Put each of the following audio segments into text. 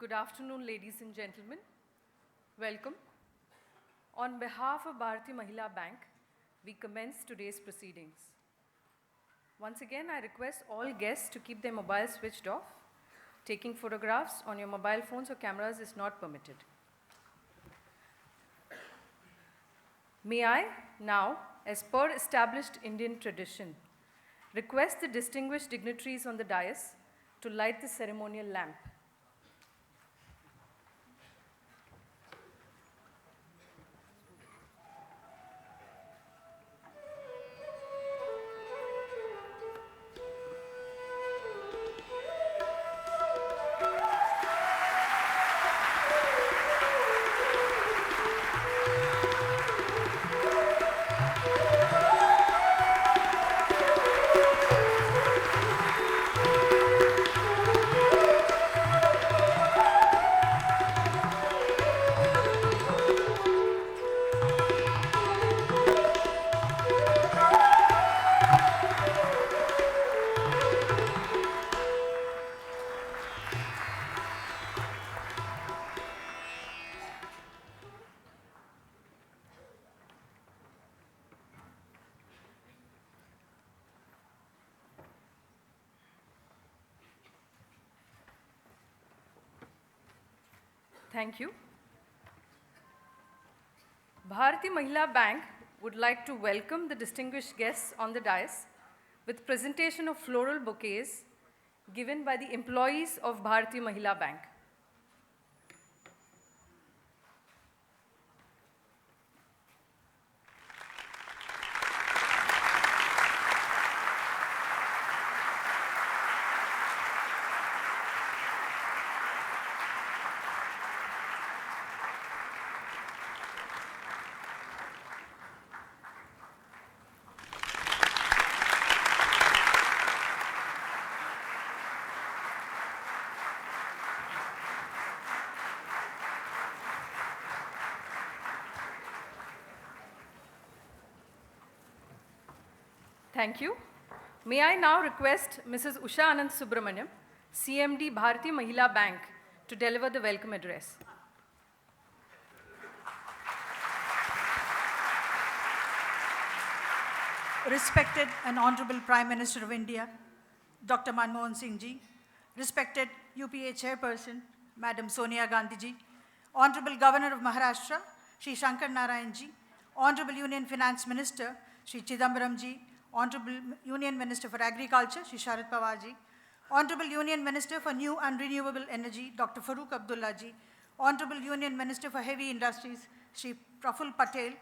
Good afternoon, ladies and gentlemen. Welcome. On behalf of Bharatiya Mahila Bank, we commence today's proceedings. Once again, I request all guests to keep their mobiles switched off. Taking photographs on your mobile phones or cameras is not permitted. May I now, as per established Indian tradition, request the distinguished dignitaries on the dais to light the ceremonial lamp. Thank you. Bharatiya Mahila Bank would like to welcome the distinguished guests on the dais with presentation of floral bouquets given by the employees of Bharatiya Mahila Bank. Thank you. May I now request Mrs. Usha Anand Subramaniam, CMD Bharatiya Mahila Bank, to deliver the welcome address. Respected and Honorable Prime Minister of India, Dr. Manmohan Singh Ji, respected UPA Chairperson, Madam Sonia Gandhi Ji, Honorable Governor of Maharashtra, Shri Shankar Narayan Ji, Honorable Union Finance Minister, Shri Chidambaram Ji, Honorable Union Minister for Agriculture, Shri Sharad Pawar Ji, Honorable Union Minister for New and Renewable Energy, Dr. Farooq Abdullah Ji, Honorable Union Minister for Heavy Industries, Shri Praful Patel,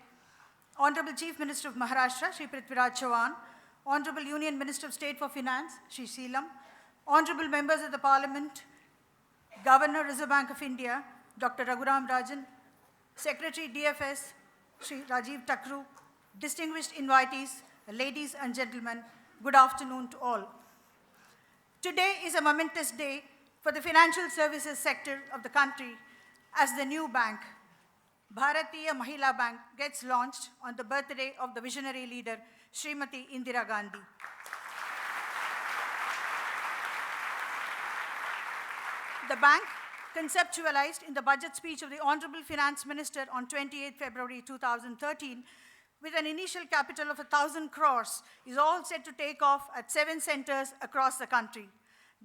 Honorable Chief Minister of Maharashtra, Shri Prithviraj Chauhan, Honorable Union Minister of State for Finance, Shri Seelam, Honorable Members of the Parliament, Governor, Reserve Bank of India, Dr. Raghuram Rajan, Secretary DFS, Shri Rajiv Takru, distinguished invitees, ladies and gentlemen, good afternoon to all. Today is a momentous day for the financial services sector of the country as the new bank, Bharatiya Mahila Bank, gets launched on the birthday of the visionary leader, Srimati Indira Gandhi. The bank, conceptualized in the budget speech of the Honorable Finance Minister on 28 February 2013, with an initial capital of 1,000 crores, is all set to take off at 7 centers across the country.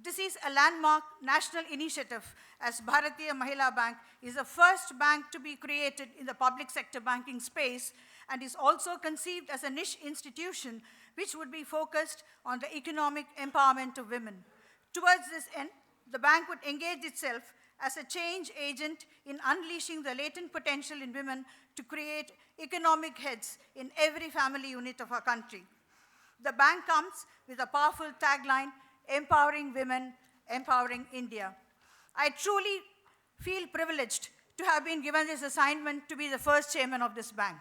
This is a landmark national initiative, as Bharatiya Mahila Bank is the first bank to be created in the public sector banking space and is also conceived as a niche institution which would be focused on the economic empowerment of women. Towards this end, the bank would engage itself as a change agent in unleashing the latent potential in women to create economic heads in every family unit of our country. The bank comes with a powerful tagline, empowering women, empowering India. I truly feel privileged to have been given this assignment to be the first chairman of this bank.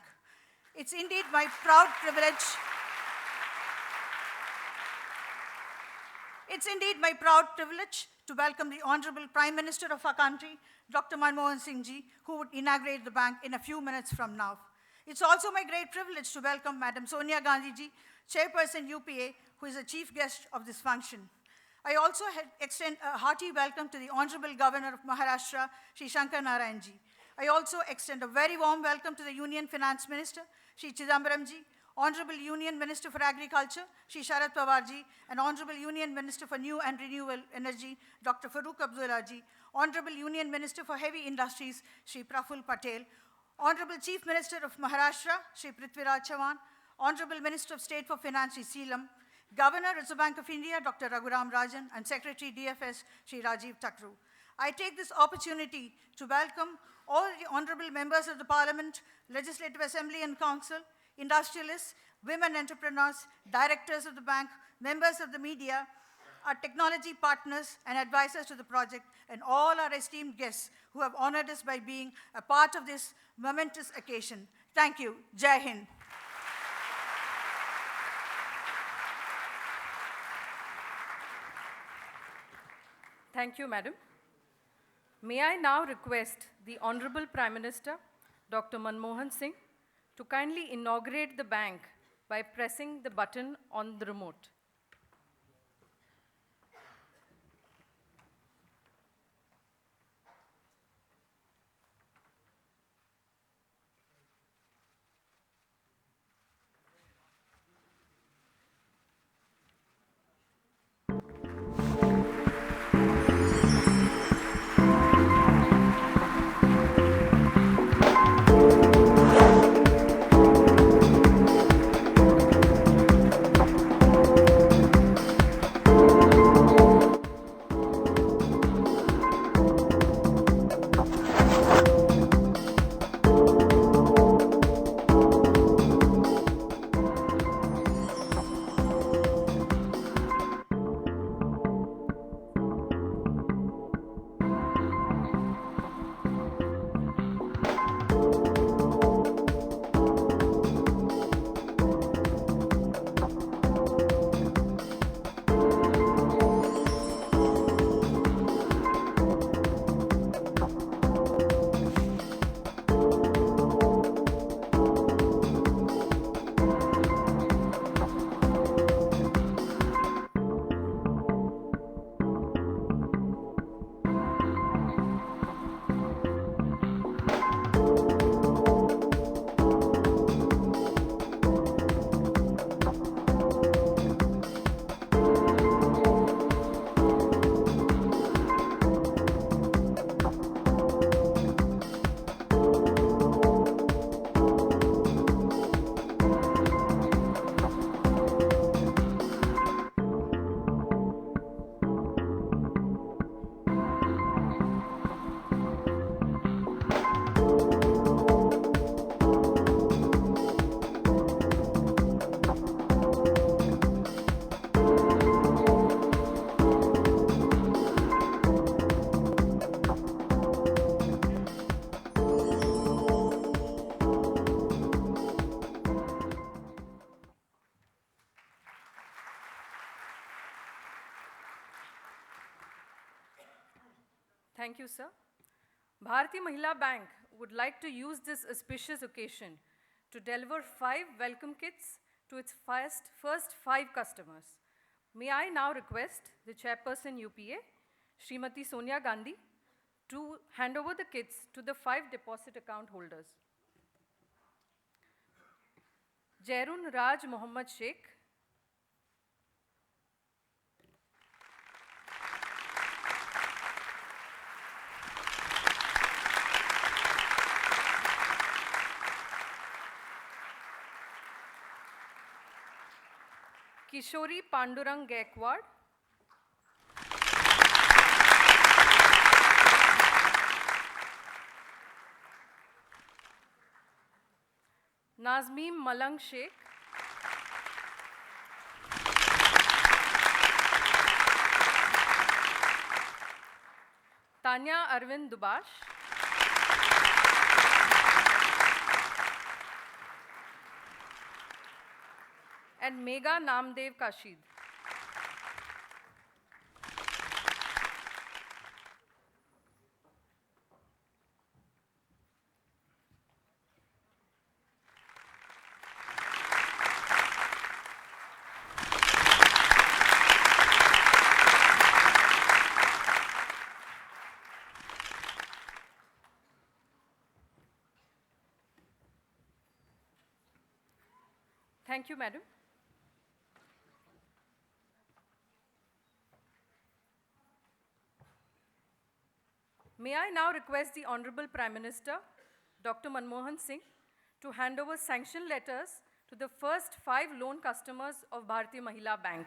It's indeed my proud privilege. It's indeed my proud privilege to welcome the Honorable Prime Minister of our country, Dr. Manmohan Singh Ji, who would inaugurate the bank in a few minutes from now. It's also my great privilege to welcome Madam Sonia Gandhi Ji, Chairperson UPA, who is the chief guest of this function. I also extend a hearty welcome to the Honorable Governor of Maharashtra, Shri Shankar Narayan ji. I also extend a very warm welcome to the Union Finance Minister, Shri Chidambaram ji, Honorable Union Minister for Agriculture, Shri Sharad Pawar ji, and Honorable Union Minister for New and Renewable Energy, Dr. Farooq Abdullah ji, Honorable Union Minister for Heavy Industries, Shri Praful Patel, Honorable Chief Minister of Maharashtra, Shri Prithviraj Chavan, Honorable Minister of State for Finance, Shri Seelam, Governor Reserve Bank of India, Dr. Raghuram Rajan, and Secretary DFS, Shri Rajiv Takru. I take this opportunity to welcome all the honorable members of the Parliament, Legislative Assembly and Council, industrialists, women entrepreneurs, directors of the bank, members of the media, our technology partners and advisors to the project, and all our esteemed guests who have honored us by being a part of this momentous occasion. Thank you. Jai Hind. Thank you, Madam. May I now request the Honorable Prime Minister, Dr. Manmohan Singh, to kindly inaugurate the bank by pressing the button on the remote. Thank you, sir. Bharatiya Mahila Bank would like to use this auspicious occasion to deliver 5 welcome kits to its first 5 customers. May I now request the Chairperson UPA, Srimati Sonia Gandhi, to hand over the kits to the 5 deposit account holders. Jairun Raj Mohammad Sheikh, Kishori Pandurang Gaikwad, Nazmeem Malang Sheikh, Tanya Arvind Dubash, and Megha Namdev Kashid. Thank you, Madam. May I now request the Honorable Prime Minister, Dr. Manmohan Singh, to hand over sanction letters to the first 5 loan customers of Bharatiya Mahila Bank.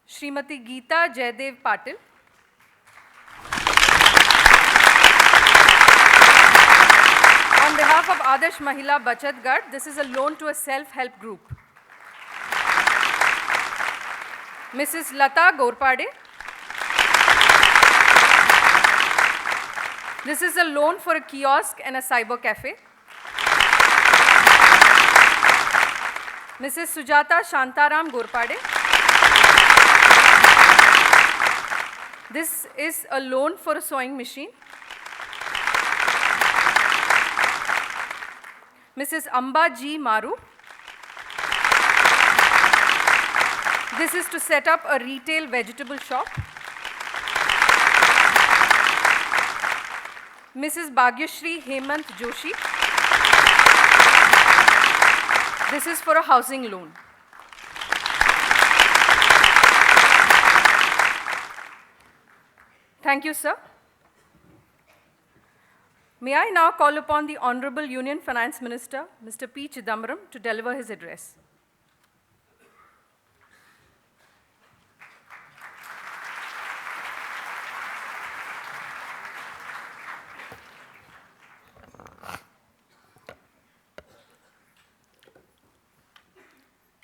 Srimati Geeta Jaydev Patil. On behalf of Adarsh Mahila Bachat Gad, this is a loan to a self-help group. Mrs. Lata Gorpade. This is a loan for a kiosk and a cyber cafe. Mrs. Sujata Shantaram Gorpade. This is a loan for a sewing machine. Mrs. Amba G. Maru. This is to set up a retail vegetable shop. Mrs. Bhagyashri Hemant Joshi. This is for a housing loan. Thank you, sir. May I now call upon the Honorable Union Finance Minister, Mr. P. Chidambaram, to deliver his address.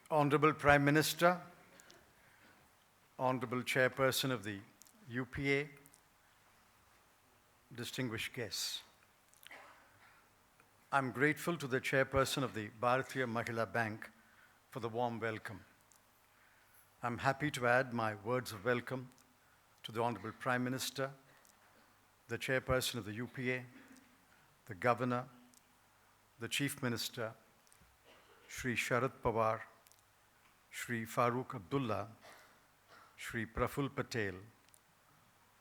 Honorable Prime Minister, Honorable Chairperson of the UPA, distinguished guests. I'm grateful to the Chairperson of the Bharatiya Mahila Bank for the warm welcome. I'm happy to add my words of welcome to the Honorable Prime Minister, the Chairperson of the UPA, the Governor, the Chief Minister, Shri Sharad Pawar, Shri Farooq Abdullah, Shri Praful Patel,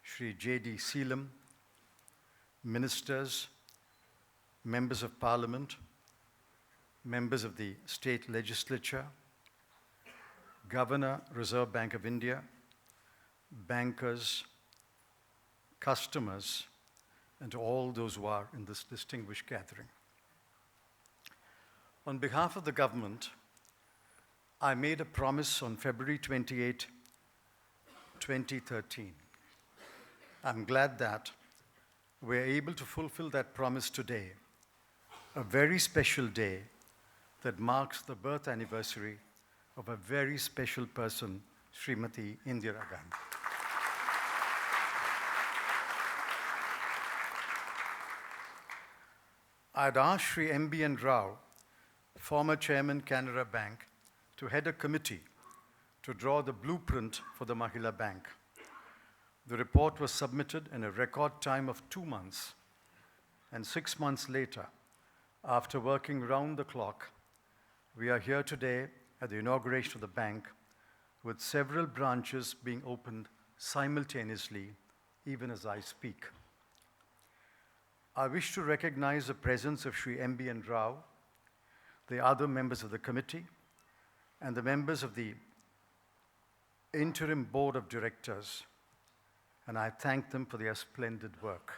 Shri J.D. Seelam, Ministers, Members of Parliament, Members of the State Legislature, Governor, Reserve Bank of India, bankers, customers, and to all those who are in this distinguished gathering. On behalf of the government, I made a promise on February 28, 2013. I'm glad that we're able to fulfill that promise today, a very special day that marks the birth anniversary of a very special person, Srimati Indira Gandhi. I'd asked Shri M.B.N. Rao, former Chairman, Canara Bank, to head a committee to draw the blueprint for the Mahila Bank. The report was submitted in a record time of 2 months, and 6 months later, after working round the clock, we are here today at the inauguration of the bank with several branches being opened simultaneously, even as I speak. I wish to recognize the presence of Shri M.B.N. Rao, the other members of the committee, and the members of the interim board of directors, and I thank them for their splendid work.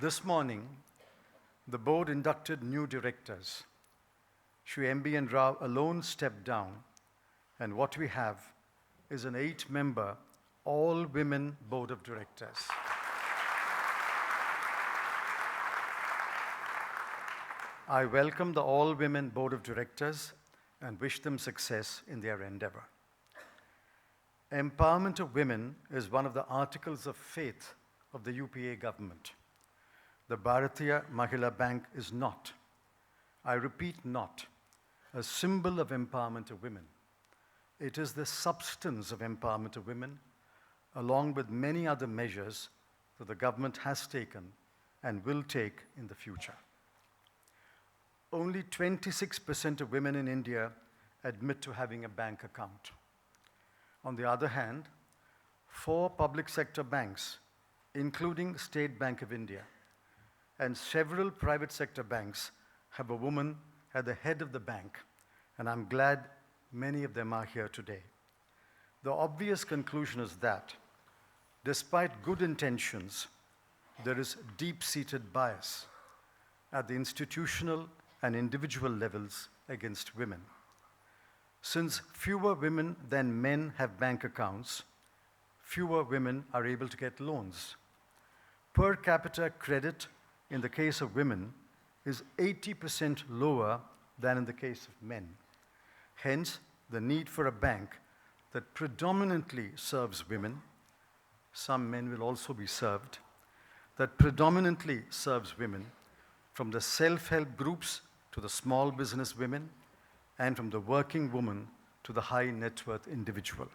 This morning, the board inducted new directors. Shri M.B.N. Rao alone stepped down, and what we have is an 8-member, all-women board of directors. I welcome the all-women board of directors and wish them success in their endeavor. Empowerment of women is one of the articles of faith of the UPA government. The Bharatiya Mahila Bank is not, I repeat not, a symbol of empowerment of women. It is the substance of empowerment of women, along with many other measures that the government has taken and will take in the future. Only 26% of women in India admit to having a bank account. On the other hand, 4 public sector banks, including State Bank of India, and several private sector banks have a woman at the head of the bank, and I'm glad many of them are here today. The obvious conclusion is that, despite good intentions, there is deep-seated bias at the institutional and individual levels against women. Since fewer women than men have bank accounts, fewer women are able to get loans. Per capita credit in the case of women is 80% lower than in the case of men. Hence, the need for a bank that predominantly serves women, some men will also be served, that predominantly serves women, from the self-help groups to the small business women, and from the working woman to the high net worth individual.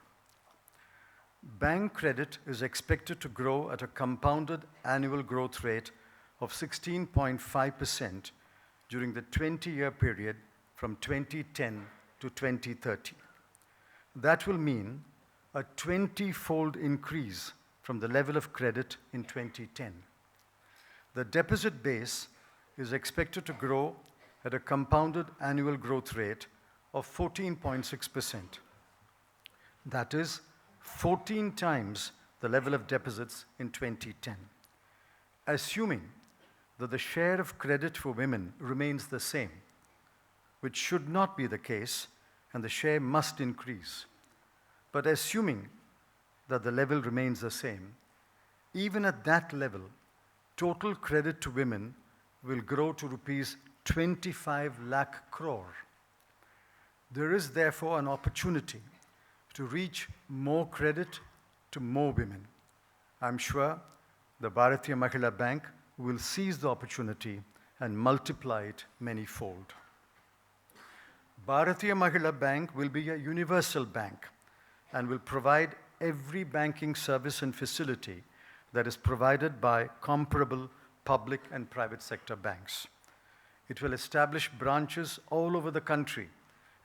Bank credit is expected to grow at a compounded annual growth rate of 16.5% during the 20-year period from 2010 to 2030. That will mean a 20-fold increase from the level of credit in 2010. The deposit base is expected to grow at a compounded annual growth rate of 14.6%. That is 14 times the level of deposits in 2010. Assuming that the share of credit for women remains the same, which should not be the case, and the share must increase. But assuming that the level remains the same, even at that level, total credit to women will grow to rupees 25 lakh crore. There is therefore an opportunity to reach more credit to more women. I'm sure the Bharatiya Mahila Bank will seize the opportunity and multiply it many-fold. Bharatiya Mahila Bank will be a universal bank and will provide every banking service and facility that is provided by comparable public and private sector banks. It will establish branches all over the country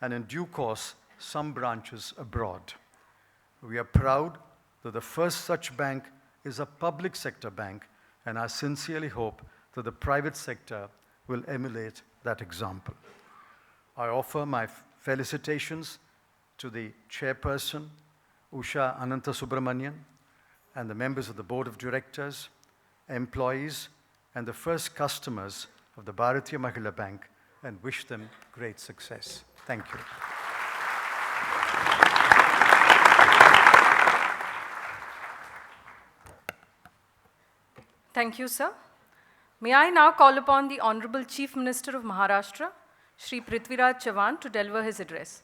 and in due course, some branches abroad. We are proud that the first such bank is a public sector bank, and I sincerely hope that the private sector will emulate that example. I offer my felicitations to the chairperson, Usha Ananta Subramanian, and the members of the board of directors, employees, and the first customers of the Bharatiya Mahila Bank, and wish them great success. Thank you. Thank you, sir. May I now call upon the Honorable Chief Minister of Maharashtra, Shri Prithviraj Chavan, to deliver his address.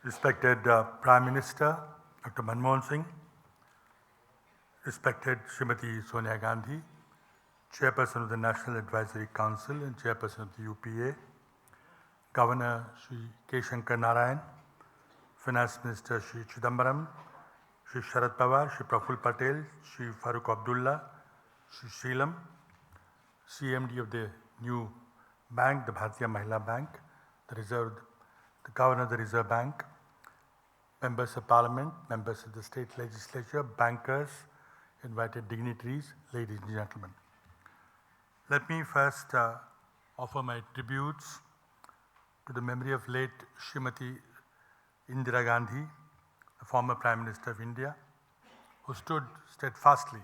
Respected Prime Minister, Dr. Manmohan Singh, respected Srimati Sonia Gandhi, Chairperson of the National Advisory Council and Chairperson of the UPA, Governor Shri K. Shankar Narayan, Finance Minister Shri Chidambaram, Shri Sharad Pawar, Shri Praful Patel, Shri Farooq Abdullah, Shri Sheelam, CMD of the new bank, the Bharatiya Mahila Bank, the Governor of the Reserve Bank, members of Parliament, members of the State Legislature, bankers, invited dignitaries, ladies and gentlemen. Let me first offer my tributes to the memory of late Srimati Indira Gandhi, the former Prime Minister of India, who stood steadfastly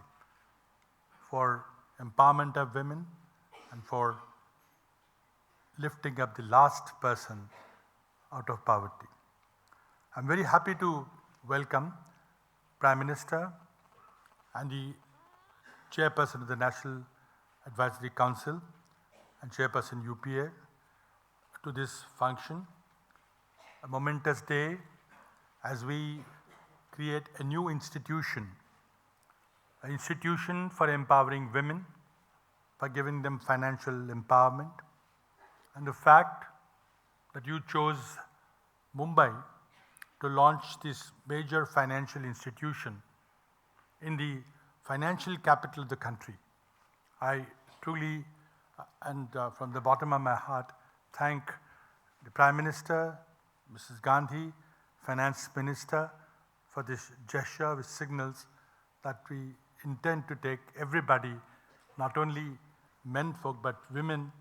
for empowerment of women and for lifting up the last person out of poverty. I'm very happy to welcome Prime Minister and the Chairperson of the National Advisory Council and Chairperson UPA to this function, a momentous day as we create a new institution, an institution for empowering women, for giving them financial empowerment, and the fact that you chose Mumbai to launch this major financial institution in the financial capital of the country. I truly, and from the bottom of my heart, thank the Prime Minister, Mrs. Gandhi, Finance Minister for this gesture, which signals that we intend to take everybody, not only men folk, but women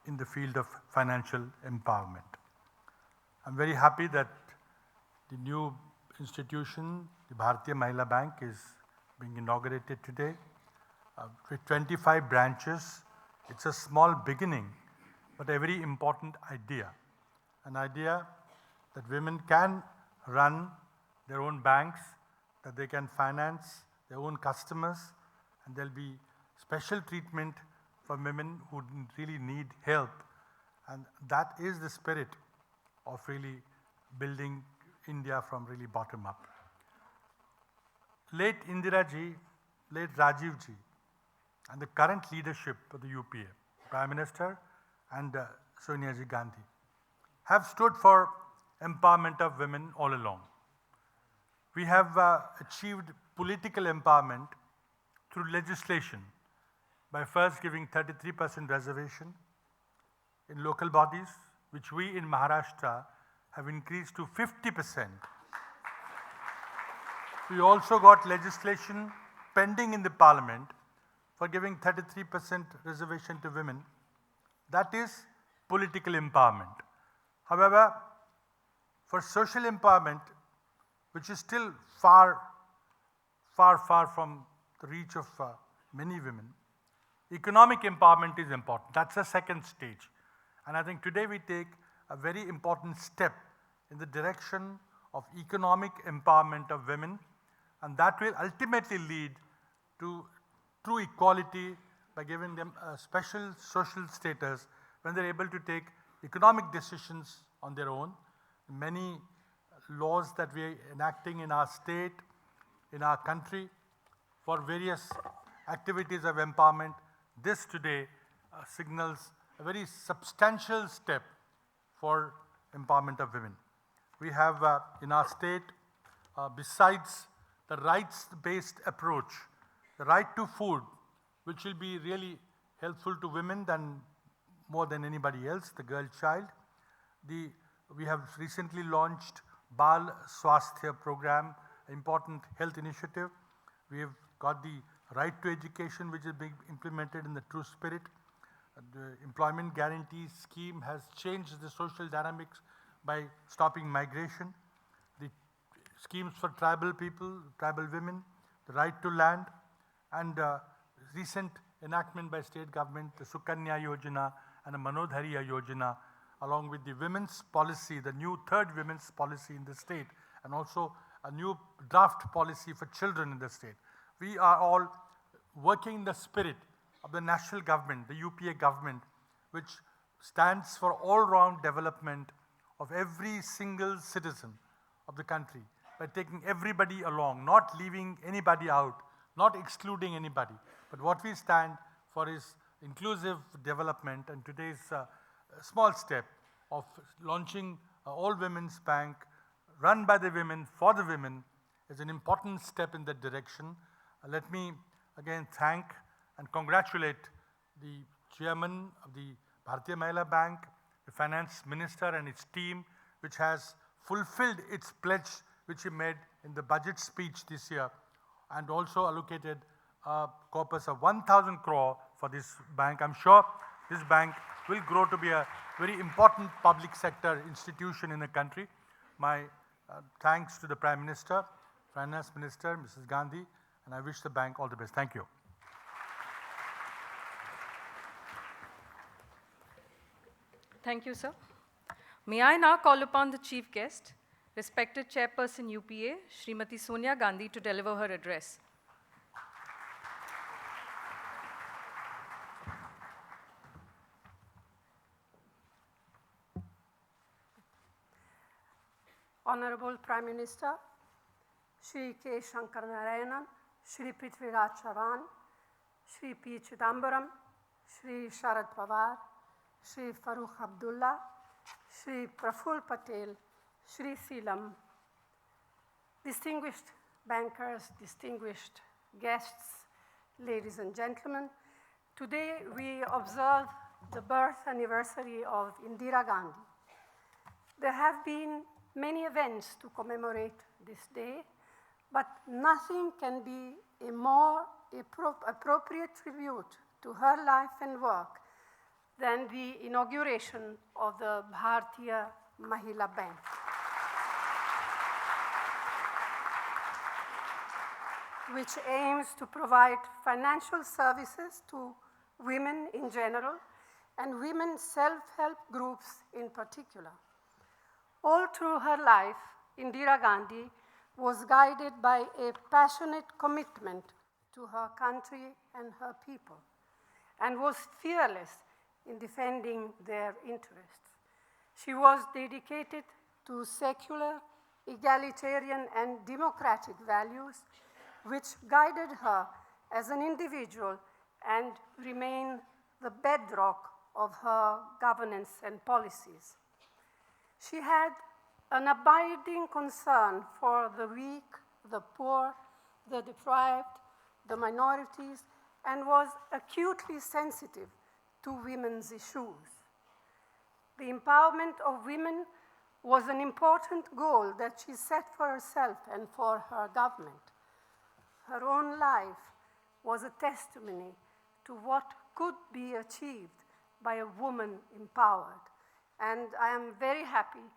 in the field of financial empowerment. I'm very happy that the new institution, the Bharatiya Mahila Bank, is being inaugurated today. With 25 branches, it's a small beginning, but a very important idea. An idea that women can run their own banks, that they can finance their own customers, and there'll be special treatment for women who really need help. And that is the spirit of really building India from really bottom up. Late Indira ji, late Rajiv ji, and the current leadership of the UPA, Prime Minister and Sonia ji Gandhi, have stood for empowerment of women all along. We have achieved political empowerment through legislation by first giving 33% reservation in local bodies, which we in Maharashtra have increased to 50%. We also got legislation pending in the parliament for giving 33% reservation to women. That is political empowerment. However, for social empowerment, which is still far from the reach of many women, economic empowerment is important. That's the second stage. And I think today we take a very important step in the direction of economic empowerment of women, and that will ultimately lead to true equality by giving them a special social status when they're able to take economic decisions on their own. Many laws that we are enacting in our state, in our country, for various activities of empowerment, this today signals a very substantial step for empowerment of women. We have in our state, besides the rights-based approach, the right to food, which will be really helpful to women more than anybody else, the girl child. We have recently launched Bal Swasthya program, an important health initiative. We have got the right to education, which is being implemented in the true spirit. The employment guarantee scheme has changed the social dynamics by stopping migration. The schemes for tribal people, tribal women, the right to land, and recent enactment by state government, the Sukanya Yojana and the Manodhariya Yojana, along with the women's policy, the new third women's policy in the state, and also a new draft policy for children in the state. We are all working in the spirit of the national government, the UPA government, which stands for all-round development of every single citizen of the country by taking everybody along, not leaving anybody out, not excluding anybody. But what we stand for is inclusive development, and today's small step of launching an all-women's bank run by the women for the women is an important step in that direction. Let me again thank and congratulate the chairman of the Bharatiya Mahila Bank, the finance minister and its team, which has fulfilled its pledge which he made in the budget speech this year, and also allocated a corpus of 1,000 crore for this bank. I'm sure this bank will grow to be a very important public sector institution in the country. My thanks to the Prime Minister, Finance Minister, Mrs. Gandhi, and I wish the bank all the best. Thank you. Thank you, sir. May I now call upon the chief guest, respected Chairperson UPA, Srimati Sonia Gandhi, to deliver her address. Honorable Prime Minister, Shri K. Shankar Narayanan, Shri Prithviraj Chavan, Shri P. Chidambaram, Shri Sharad Pawar, Shri Farooq Abdullah, Shri Praful Patel, Shri Seelam, distinguished bankers, distinguished guests, ladies and gentlemen, today we observe the birth anniversary of Indira Gandhi. There have been many events to commemorate this day, but nothing can be a more appropriate tribute to her life and work than the inauguration of the Bharatiya Mahila Bank. Which aims to provide financial services to women in general and women's self-help groups in particular. All through her life, Indira Gandhi was guided by a passionate commitment to her country and her people, and was fearless in defending their interests. She was dedicated to secular, egalitarian, and democratic values, which guided her as an individual and remain the bedrock of her governance and policies. She had an abiding concern for the weak, the poor, the deprived, the minorities, and was acutely sensitive to women's issues. The empowerment of women was an important goal that she set for herself and for her government. Her own life was a testimony to what could be achieved by a woman empowered. And I am very happy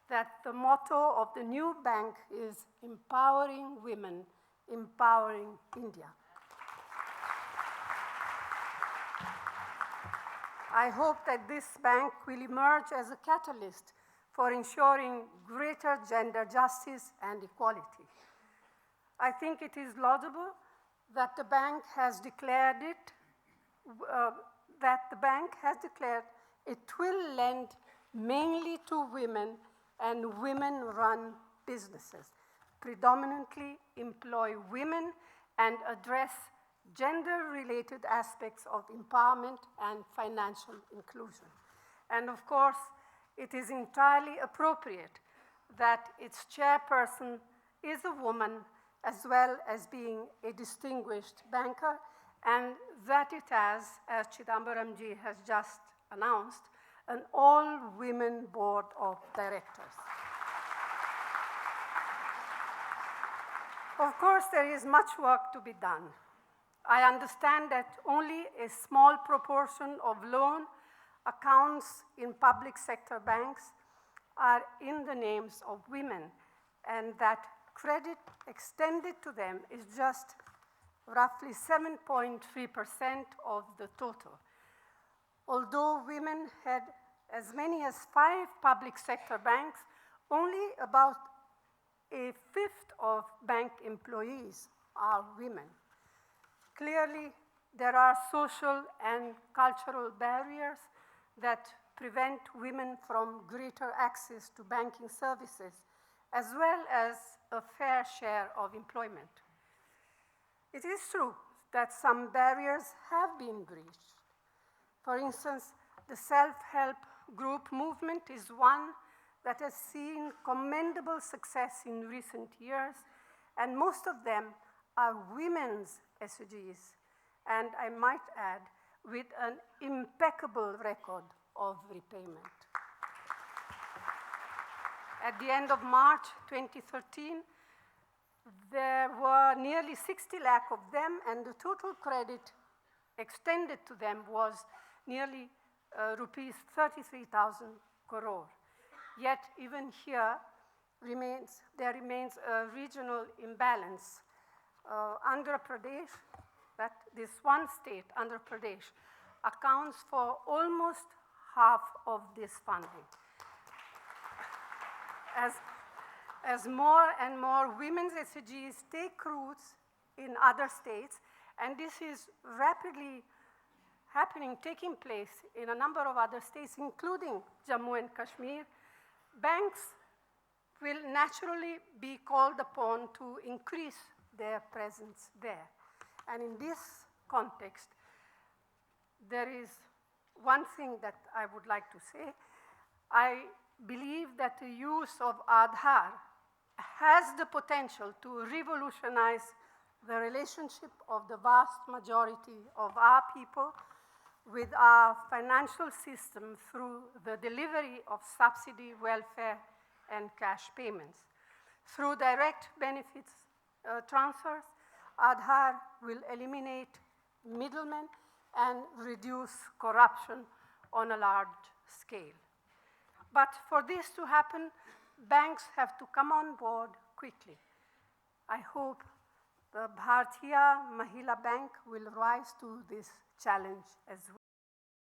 that the motto of the new bank is Empowering Women, Empowering India. I hope that this bank will emerge as a catalyst for ensuring greater gender justice and equality. I think it is laudable that the bank has declared it will lend mainly to women and women-run businesses, predominantly employ women and address gender-related aspects of empowerment and financial inclusion. And of course, it is entirely appropriate that its chairperson is a woman, as well as being a distinguished banker, and that it has, as Chidambaramji has just announced, an all-women board of directors. Of course, there is much work to be done. I understand that only a small proportion of loan accounts in public sector banks are in the names of women, and that credit extended to them is just roughly 7.3% of the total. Although women had as many as 5 public sector banks, only about a fifth of bank employees are women. Clearly, there are social and cultural barriers that prevent women from greater access to banking services, as well as a fair share of employment. It is true that some barriers have been breached. For instance, the self-help group movement is one that has seen commendable success in recent years, and most of them are women's SDGs, and I might add, with an impeccable record of repayment. At the end of March 2013, there were nearly 60 lakh of them, and the total credit extended to them was nearly rupees 33,000 crore. Yet even here, there remains a regional imbalance. Andhra Pradesh, this one state, Andhra Pradesh, accounts for almost half of this funding. As more and more women's SDGs take roots in other states, and this is rapidly taking place in a number of other states, including Jammu and Kashmir, banks will naturally be called upon to increase their presence there. And in this context, there is one thing that I would like to say. I believe that the use of Aadhaar has the potential to revolutionize the relationship of the vast majority of our people with our financial system through the delivery of subsidy, welfare, and cash payments. Through direct benefits transfers, Aadhaar will eliminate middlemen and reduce corruption on a large scale. But for this to happen, banks have to come on board quickly. I hope the Bharatiya Mahila Bank will rise to this challenge as well.